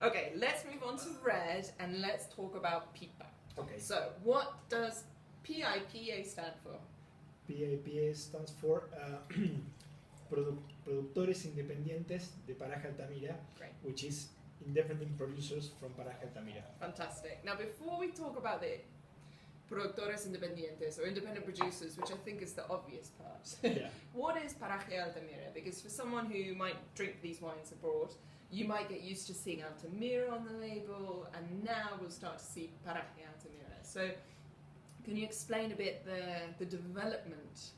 Okay, let's move on to red and let's talk about PIPA. Okay. So, what does PIPA stand for? PIPA stands for Productores Independientes de Paraje Altamira, Great. which is independent producers from Paraje Altamira. Fantastic. Now, before we talk about the productores independientes or independent producers, which I think is the obvious part, Yeah. what is Paraje Altamira? Because for someone who might drink these wines abroad, you might get used to seeing Altamira on the label, and now we'll start to see Paraje Altamira. So, can you explain a bit the development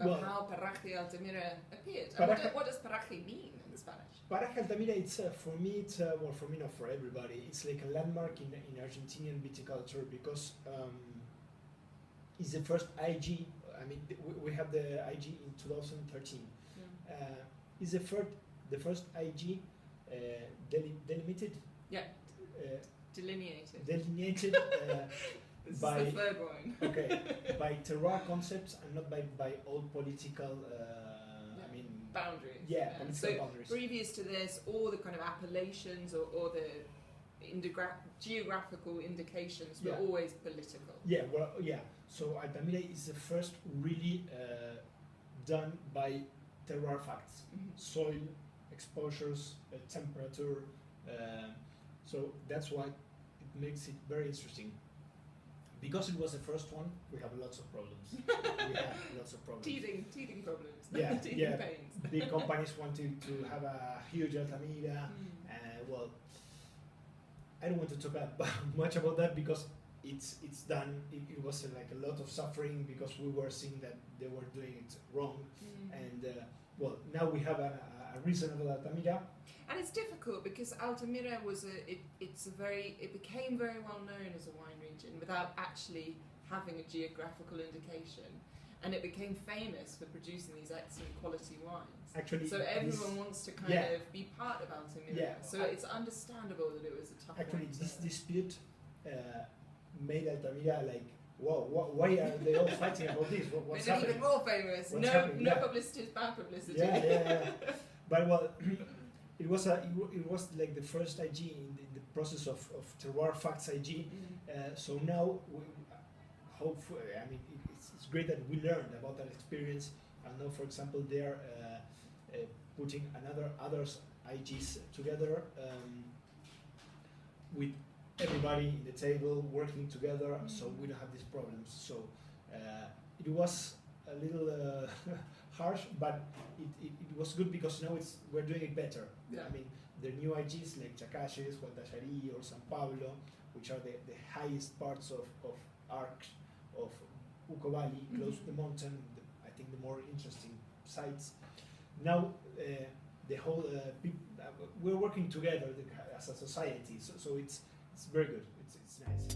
of how Paraje Altamira appeared? And what does Paraje mean in Spanish? Paraje Altamira, it's for me, well, for me, not for everybody. It's like a landmark in Argentinian viticulture because it's the first IG. I mean, we have the IG in 2013. It's the first IG delimited. Yeah. Delineated. This by, is the third one. Okay, by terroir concepts and not by old political. I mean, boundaries. Yeah, political boundaries. Previous to this, all the kind of appellations or the geographical indications were always political. Yeah, well, yeah. So Altamira is the first really done by terroir facts, soil, exposures, temperature. So that's why it makes it very interesting. Because it was the first one, we have lots of problems. Teething problems. Yeah, teething pains. Big companies want to have a huge Altamira. Well, I don't want to talk much about that because it's done. It was like a lot of suffering because we were seeing that they were doing it wrong. And well, now we have a reasonable Altamira. And it's difficult because Altamira was it became very well known as a wine region without actually having a geographical indication, and it became famous for producing these excellent quality wines. Actually, so everyone wants to kind of be part of Altamira. Yeah, so it's understandable that it was a tough one. Actually, this dispute made Altamira like, whoa, why are they all fighting about this? What's made it happening? even more famous. No publicity is bad publicity. Yeah. But well, it was like the first IG in the process of terroir facts IG. So now, hopefully, I mean, it's great that we learned about that experience. And now, for example, they're putting others IGs together with everybody in the table working together, so we don't have these problems. So it was a little harsh, but it was good because now we're doing it better. Yeah. I mean, the new IGs like Chacaches, Guatallarí, or San Pablo, which are the highest parts of arcs of Uco Valley, close to the mountain, I think the more interesting sites. Now the whole we're working together as a society, so it's very good. It's nice.